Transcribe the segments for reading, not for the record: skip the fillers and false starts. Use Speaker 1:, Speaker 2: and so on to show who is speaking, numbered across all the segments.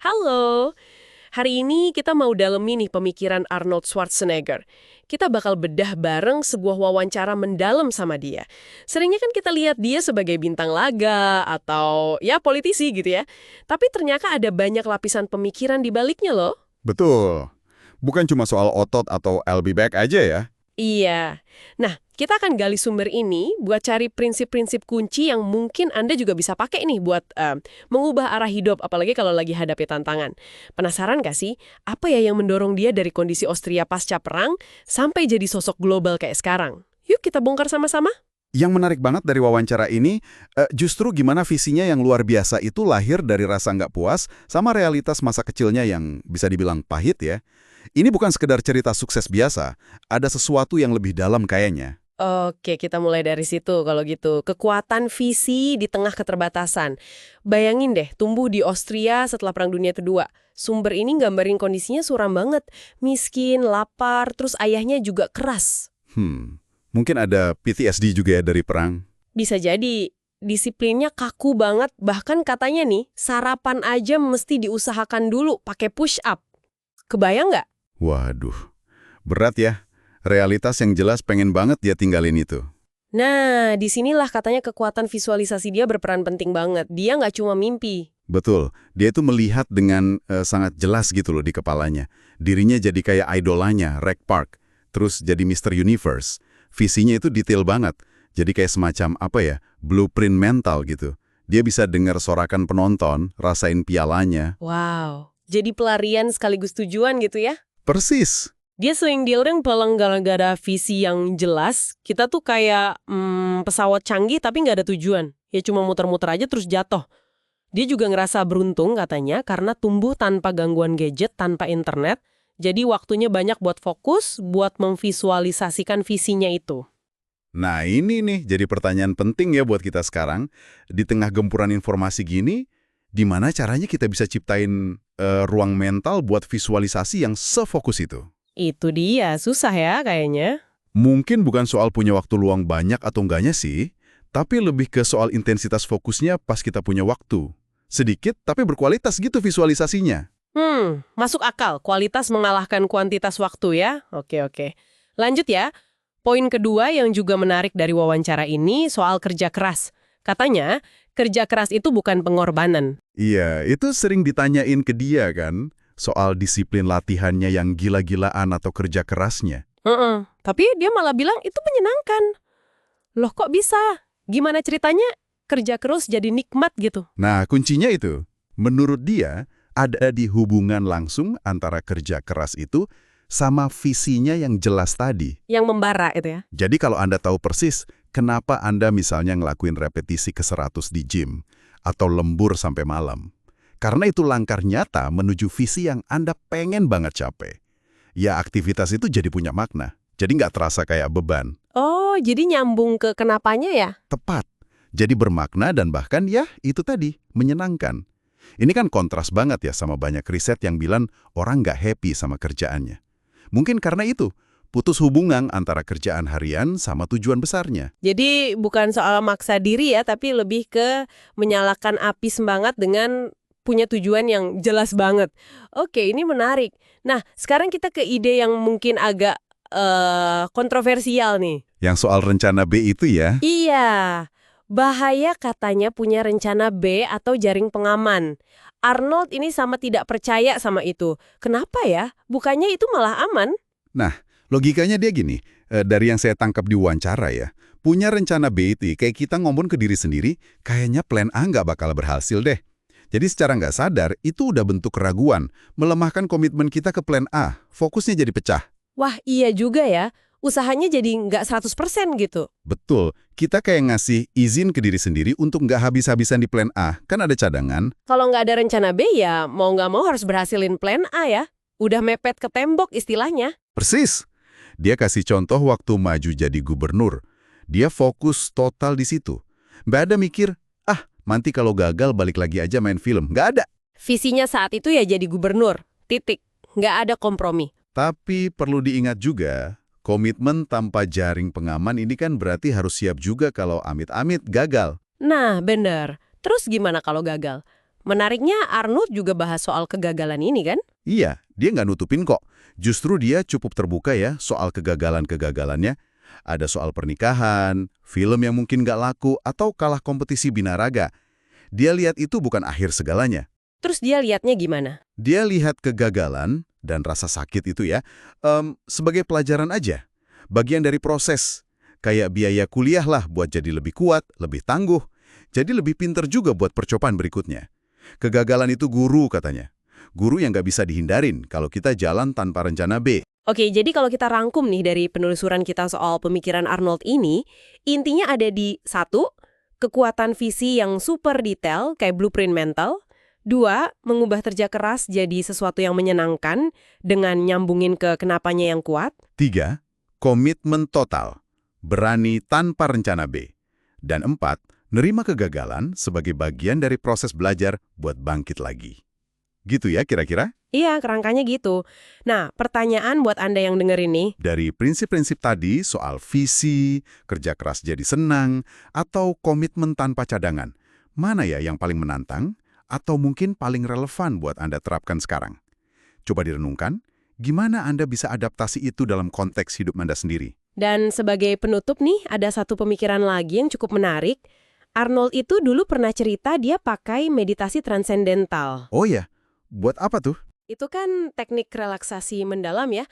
Speaker 1: Halo, hari ini kita mau dalemi nih pemikiran Arnold Schwarzenegger. Kita bakal bedah bareng sebuah wawancara mendalam sama dia. Seringnya kan kita lihat dia sebagai bintang laga atau ya politisi gitu ya. Tapi ternyata ada banyak lapisan pemikiran di baliknya loh.
Speaker 2: Betul. Bukan cuma soal otot atau I'll be back aja ya.
Speaker 1: Iya. Nah, kita akan gali sumber ini buat cari prinsip-prinsip kunci yang mungkin Anda juga bisa pakai nih buat mengubah arah hidup, apalagi kalau lagi hadapi tantangan. Penasaran gak sih, apa ya yang mendorong dia dari kondisi Austria pasca perang sampai jadi sosok global kayak sekarang? Yuk kita bongkar sama-sama.
Speaker 2: Yang menarik banget dari wawancara ini, justru gimana visinya yang luar biasa itu lahir dari rasa nggak puas sama realitas masa kecilnya yang bisa dibilang pahit ya. Ini bukan sekedar cerita sukses biasa, ada sesuatu yang lebih dalam kayaknya.
Speaker 1: Oke, kita mulai dari situ kalau gitu. Kekuatan visi di tengah keterbatasan. Bayangin deh, tumbuh di Austria setelah Perang Dunia Kedua. Sumber ini gambarin kondisinya suram banget. Miskin, lapar, terus ayahnya juga keras.
Speaker 2: Mungkin ada PTSD juga ya dari perang.
Speaker 1: Bisa jadi, disiplinnya kaku banget. Bahkan katanya nih, sarapan aja mesti diusahakan dulu pakai push up. Kebayang nggak?
Speaker 2: Waduh, berat ya. Realitas yang jelas pengen banget dia tinggalin itu.
Speaker 1: Nah, disinilah katanya kekuatan visualisasi dia berperan penting banget. Dia nggak cuma mimpi.
Speaker 2: Betul, dia itu melihat dengan sangat jelas gitu loh di kepalanya. Dirinya jadi kayak idolanya, Rec Park. Terus jadi Mr. Universe. Visinya itu detail banget. Jadi kayak semacam apa ya, blueprint mental gitu. Dia bisa dengar sorakan penonton, rasain pialanya.
Speaker 1: Wow, jadi pelarian sekaligus tujuan gitu ya?
Speaker 2: Persis.
Speaker 1: Dia sering dealing pelang gara-gara visi yang jelas. Kita tuh kayak pesawat canggih tapi nggak ada tujuan. Ya cuma muter-muter aja terus jatuh. Dia juga ngerasa beruntung katanya karena tumbuh tanpa gangguan gadget, tanpa internet. Jadi waktunya banyak buat fokus, buat memvisualisasikan visinya itu.
Speaker 2: Nah ini nih jadi pertanyaan penting ya buat kita sekarang. Di tengah gempuran informasi gini, di mana caranya kita bisa ciptain ruang mental buat visualisasi yang sefokus itu?
Speaker 1: Itu dia, susah ya kayaknya.
Speaker 2: Mungkin bukan soal punya waktu luang banyak atau enggaknya sih, tapi lebih ke soal intensitas fokusnya pas kita punya waktu. Sedikit tapi berkualitas gitu visualisasinya.
Speaker 1: Masuk akal. Kualitas mengalahkan kuantitas waktu ya. Oke. Lanjut ya. Poin kedua yang juga menarik dari wawancara ini soal kerja keras. Katanya, kerja keras itu bukan pengorbanan.
Speaker 2: Iya, itu sering ditanyain ke dia kan, soal disiplin latihannya yang gila-gilaan atau kerja kerasnya.
Speaker 1: Tapi dia malah bilang itu menyenangkan. Loh kok bisa? Gimana ceritanya kerja keras jadi nikmat gitu?
Speaker 2: Nah, kuncinya itu, menurut dia, ada di hubungan langsung antara kerja keras itu sama visinya yang jelas tadi.
Speaker 1: Yang membara itu ya?
Speaker 2: Jadi kalau Anda tahu persis, kenapa Anda misalnya ngelakuin repetisi ke 100 di gym, atau lembur sampai malam. Karena itu langkah nyata menuju visi yang Anda pengen banget capai. Ya aktivitas itu jadi punya makna, jadi nggak terasa kayak beban.
Speaker 1: Oh, jadi nyambung ke kenapanya ya?
Speaker 2: Tepat. Jadi bermakna dan bahkan ya itu tadi, menyenangkan. Ini kan kontras banget ya sama banyak riset yang bilang orang nggak happy sama kerjaannya. Mungkin karena itu, putus hubungan antara kerjaan harian sama tujuan besarnya.
Speaker 1: Jadi bukan soal maksa diri ya, tapi lebih ke menyalakan api semangat dengan punya tujuan yang jelas banget. Oke, ini menarik. Nah, sekarang kita ke ide yang mungkin agak kontroversial nih.
Speaker 2: Yang soal rencana B itu ya.
Speaker 1: Iya, bahaya katanya punya rencana B atau jaring pengaman. Arnold ini sama tidak percaya sama itu. Kenapa ya? Bukannya itu malah aman?
Speaker 2: Nah, logikanya dia gini, dari yang saya tangkap di wawancara ya, punya rencana B itu kayak kita ngomong ke diri sendiri, kayaknya plan A nggak bakal berhasil deh. Jadi secara nggak sadar, itu udah bentuk keraguan, melemahkan komitmen kita ke plan A, fokusnya jadi pecah.
Speaker 1: Wah, iya juga ya. Usahanya jadi nggak 100% gitu.
Speaker 2: Betul, kita kayak ngasih izin ke diri sendiri untuk nggak habis-habisan di plan A, kan ada cadangan.
Speaker 1: Kalau nggak ada rencana B ya mau nggak mau harus berhasilin plan A ya. Udah mepet ke tembok istilahnya.
Speaker 2: Persis. Dia kasih contoh waktu maju jadi gubernur. Dia fokus total di situ. Nggak ada mikir, nanti kalau gagal balik lagi aja main film. Nggak ada.
Speaker 1: Visinya saat itu ya jadi gubernur. Titik. Nggak ada kompromi.
Speaker 2: Tapi perlu diingat juga, komitmen tanpa jaring pengaman ini kan berarti harus siap juga kalau amit-amit gagal.
Speaker 1: Nah, bener. Terus gimana kalau gagal? Menariknya Arnold juga bahas soal kegagalan ini kan?
Speaker 2: Iya, dia nggak nutupin kok. Justru dia cukup terbuka ya soal kegagalan-kegagalannya. Ada soal pernikahan, film yang mungkin nggak laku, atau kalah kompetisi binaraga. Dia lihat itu bukan akhir segalanya.
Speaker 1: Terus dia lihatnya gimana?
Speaker 2: Dia lihat kegagalan dan rasa sakit itu ya sebagai pelajaran aja. Bagian dari proses. Kayak biaya kuliah lah buat jadi lebih kuat, lebih tangguh. Jadi lebih pinter juga buat percobaan berikutnya. Kegagalan itu guru katanya. Guru yang nggak bisa dihindarin kalau kita jalan tanpa rencana B.
Speaker 1: Oke, jadi kalau kita rangkum nih dari penelusuran kita soal pemikiran Arnold ini, intinya ada di 1, kekuatan visi yang super detail kayak blueprint mental. 2, mengubah kerja keras jadi sesuatu yang menyenangkan dengan nyambungin ke kenapanya yang kuat.
Speaker 2: 3, komitmen total. Berani tanpa rencana B. Dan 4, nerima kegagalan sebagai bagian dari proses belajar buat bangkit lagi. Gitu ya kira-kira?
Speaker 1: Iya, kerangkanya gitu. Nah, pertanyaan buat Anda yang denger ini,
Speaker 2: Dari prinsip-prinsip tadi soal visi, kerja keras jadi senang, atau komitmen tanpa cadangan, mana ya yang paling menantang atau mungkin paling relevan buat Anda terapkan sekarang? Coba direnungkan, gimana Anda bisa adaptasi itu dalam konteks hidup Anda sendiri?
Speaker 1: dan sebagai penutup nih, ada satu pemikiran lagi yang cukup menarik. Arnold itu dulu pernah cerita dia pakai meditasi transendental.
Speaker 2: Oh ya, buat apa tuh?
Speaker 1: Itu kan teknik relaksasi mendalam ya.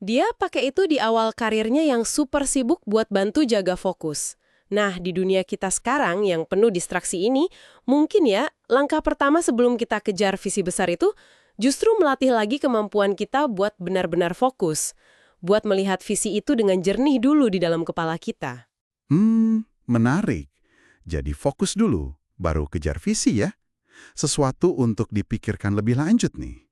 Speaker 1: Dia pakai itu di awal karirnya yang super sibuk buat bantu jaga fokus. Nah, di dunia kita sekarang yang penuh distraksi ini, mungkin ya, langkah pertama sebelum kita kejar visi besar itu, justru melatih lagi kemampuan kita buat benar-benar fokus. Buat melihat visi itu dengan jernih dulu di dalam kepala kita.
Speaker 2: Menarik. Jadi fokus dulu, baru kejar visi ya. Sesuatu untuk dipikirkan lebih lanjut nih.